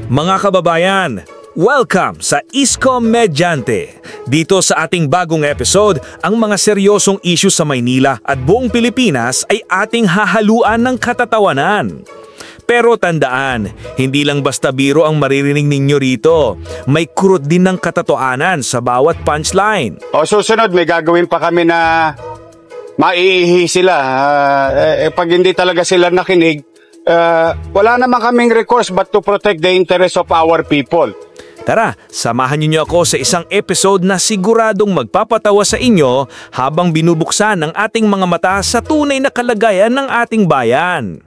Mga kababayan, welcome sa Isko Medyante. Dito sa ating bagong episode, ang mga seryosong issue sa Maynila at buong Pilipinas ay ating hahaluan ng katatawanan. Pero tandaan, hindi lang basta biro ang maririnig ninyo rito. May kurot din ng katotohanan sa bawat punchline. O susunod, may gagawin pa kami na maiihi sila. Pag hindi talaga sila nakinig, wala naman kaming recourse but to protect the interest of our people. Tara, samahan niyo ako sa isang episode na siguradong magpapatawa sa inyo habang binubuksan ang ating mga mata sa tunay na kalagayan ng ating bayan.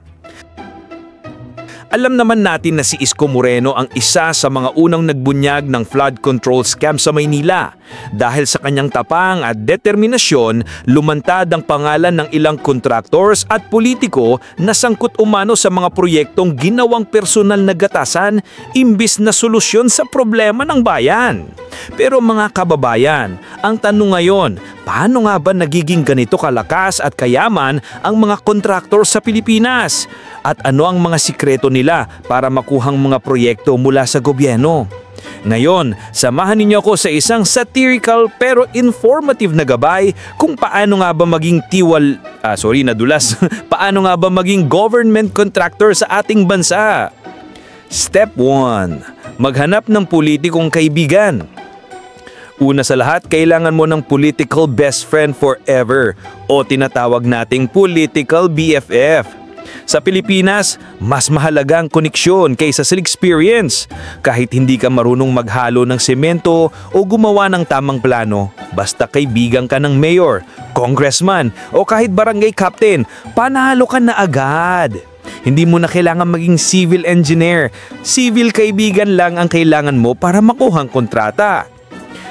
Alam naman natin na si Isko Moreno ang isa sa mga unang nagbunyag ng flood control scam sa Maynila. Dahil sa kanyang tapang at determinasyon, lumantad ang pangalan ng ilang contractors at politiko na sangkot umano sa mga proyektong ginawang personal na gatasan imbis na solusyon sa problema ng bayan. Pero mga kababayan, ang tanong ngayon, paano nga ba nagiging ganito kalakas at kayaman ang mga contractor sa Pilipinas? At ano ang mga sikreto nila para makuhang mga proyekto mula sa gobyerno? Ngayon, samahan ninyo ako sa isang satirical pero informative na gabay kung paano nga ba maging paano nga ba maging government contractor sa ating bansa. Step 1. Maghanap ng politikong kaibigan. Una sa lahat, kailangan mo ng political best friend forever o tinatawag nating political BFF. Sa Pilipinas, mas mahalaga ang koneksyon kaysa sa experience. Kahit hindi ka marunong maghalo ng semento o gumawa ng tamang plano, basta kaibigan ka ng mayor, congressman o kahit barangay captain, panalo ka na agad. Hindi mo na kailangan maging civil engineer. Civil kaibigan lang ang kailangan mo para makuhang kontrata.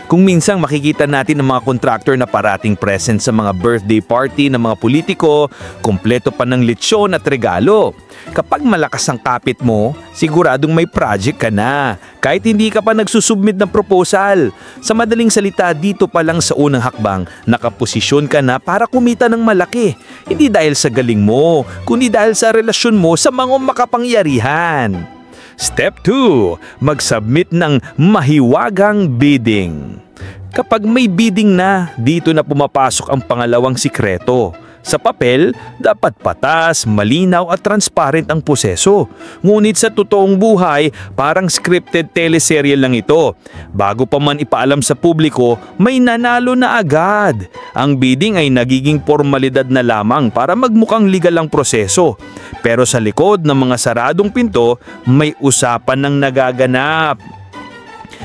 Kung minsang makikita natin ang mga contractor na parating present sa mga birthday party ng mga politiko, kumpleto pa ng lechon at regalo. Kapag malakas ang kapit mo, siguradong may project ka na, kahit hindi ka pa nagsusubmit ng proposal. Sa madaling salita, dito pa lang sa unang hakbang, nakaposisyon ka na para kumita ng malaki. Hindi dahil sa galing mo, kundi dahil sa relasyon mo sa mga makapangyarihan. Step 2. Mag-submit ng mahiwagang bidding. Kapag may bidding na, dito na pumapasok ang pangalawang sikreto. Sa papel, dapat patas, malinaw at transparent ang proseso. Ngunit sa totoong buhay, parang scripted teleserye lang ito. Bago pa man ipaalam sa publiko, may nanalo na agad. Ang bidding ay nagiging formalidad na lamang para magmukhang legal ang proseso. Pero sa likod ng mga saradong pinto, may usapan ng nagaganap.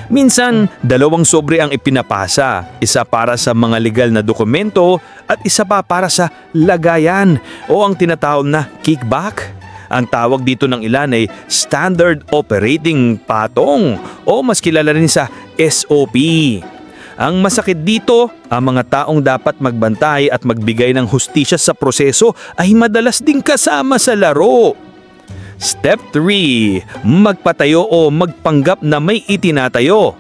Minsan, dalawang sobre ang ipinapasa, isa para sa mga legal na dokumento at isa pa para sa lagayan o ang tinatawag na kickback. Ang tawag dito ng ilan ay Standard Operating Patong o mas kilala rin sa SOP. Ang masakit dito, ang mga taong dapat magbantay at magbigay ng hustisya sa proseso ay madalas ding kasama sa laro. Step 3. Magpatayo o magpanggap na may itinatayo.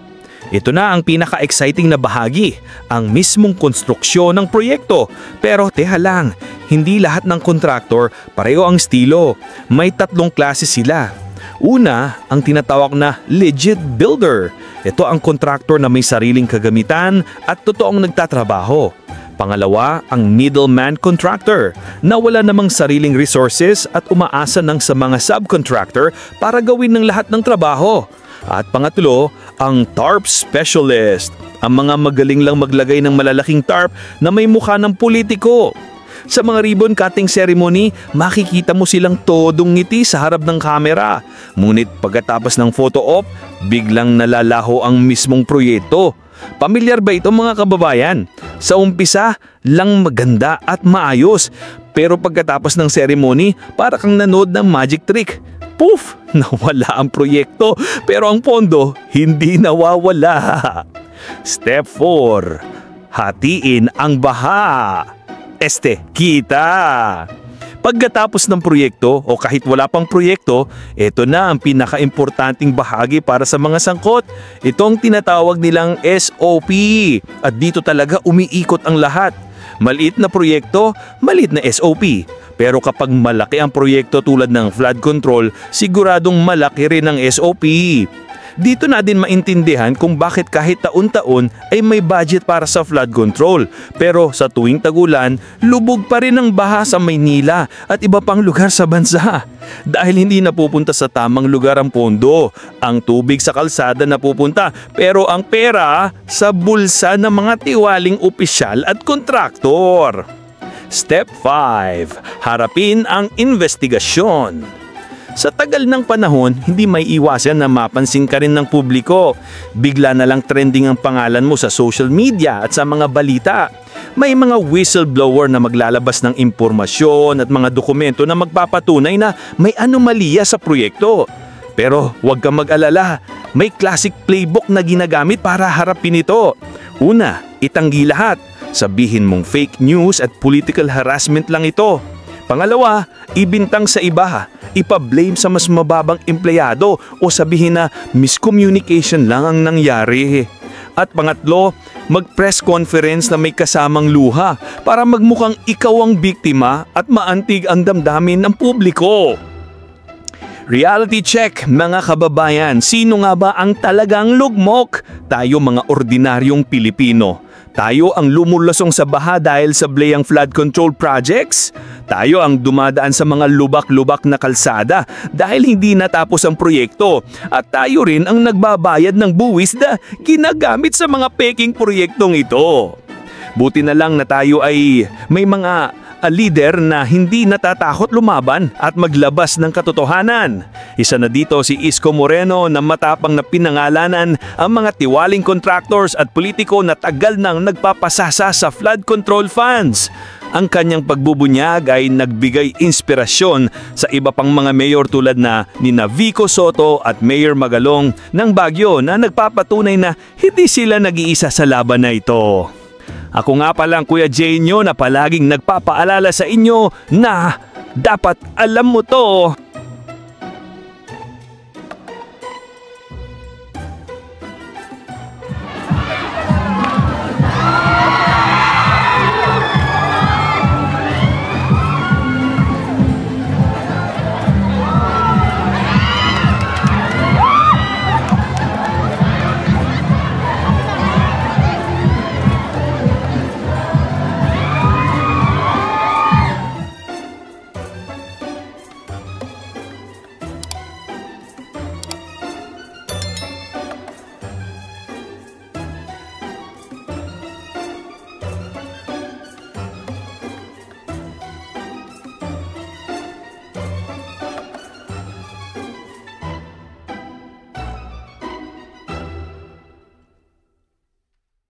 Ito na ang pinaka-exciting na bahagi, ang mismong konstruksyon ng proyekto. Pero teha lang, hindi lahat ng kontraktor pareho ang estilo. May tatlong klase sila. Una, ang tinatawag na legit builder. Ito ang kontraktor na may sariling kagamitan at totoong nagtatrabaho. Pangalawa, ang middleman contractor na wala namang sariling resources at umaasa ng sa mga subcontractor para gawin ng lahat ng trabaho. At pangatlo, ang tarp specialist, ang mga magaling lang maglagay ng malalaking tarp na may mukha ng politiko. Sa mga ribbon cutting ceremony, makikita mo silang todong ngiti sa harap ng kamera. Ngunit pagkatapos ng photo op, biglang nalalaho ang mismong proyekto. Pamilyar ba ito mga kababayan? Sa umpisa lang maganda at maayos, pero pagkatapos ng ceremony, para kang nanood ng magic trick. Poof! Nawala ang proyekto, pero ang pondo hindi nawawala. Step 4. Hatiin ang baha. Kita! Pagkatapos ng proyekto o kahit wala pang proyekto, ito na ang pinaka-importanting bahagi para sa mga sangkot. Itong tinatawag nilang SOP at dito talaga umiikot ang lahat. Maliit na proyekto, maliit na SOP. Pero kapag malaki ang proyekto tulad ng flood control, siguradong malaki rin ang SOP. Dito na din maintindihan kung bakit kahit taon-taon ay may budget para sa flood control. Pero sa tuwing tagulan, lubog pa rin ang baha sa Maynila at iba pang lugar sa bansa. Dahil hindi napupunta sa tamang lugar ang pondo, ang tubig sa kalsada napupunta, pero ang pera sa bulsa ng mga tiwaling opisyal at kontraktor. Step 5. Harapin ang investigasyon. Sa tagal ng panahon, hindi may iwasan na mapansin ka rin ng publiko. Bigla na lang trending ang pangalan mo sa social media at sa mga balita. May mga whistleblower na maglalabas ng impormasyon at mga dokumento na magpapatunay na may anomalya sa proyekto. Pero huwag kang mag-alala, may classic playbook na ginagamit para harapin ito. Una, itanggi lahat. Sabihin mong fake news at political harassment lang ito. Pangalawa, ibintang sa iba. Ipa-blame sa mas mababang empleyado o sabihin na miscommunication lang ang nangyari. At pangatlo, mag-press conference na may kasamang luha para magmukhang ikaw ang biktima at maantig ang damdamin ng publiko. Reality check, mga kababayan. Sino nga ba ang talagang lugmok? Tayo mga ordinaryong Pilipino. Tayo ang lumulusong sa baha dahil sa blayang flood control projects? Tayo ang dumadaan sa mga lubak-lubak na kalsada dahil hindi natapos ang proyekto? At tayo rin ang nagbabayad ng buwis na ginagamit sa mga peking proyektong ito? Buti na lang na tayo ay may mga leader na hindi natatakot lumaban at maglabas ng katotohanan. Isa na dito si Isko Moreno na matapang na pinangalanan ang mga tiwaling contractors at politiko na tagal nang nagpapasasa sa flood control funds. Ang kanyang pagbubunyag ay nagbigay inspirasyon sa iba pang mga mayor tulad na nina Vico Soto at Mayor Magalong ng Baguio na nagpapatunay na hindi sila nag-iisa sa laban na ito. Ako nga palang Kuya Jenyo na palaging nagpapaalala sa inyo na dapat alam mo to.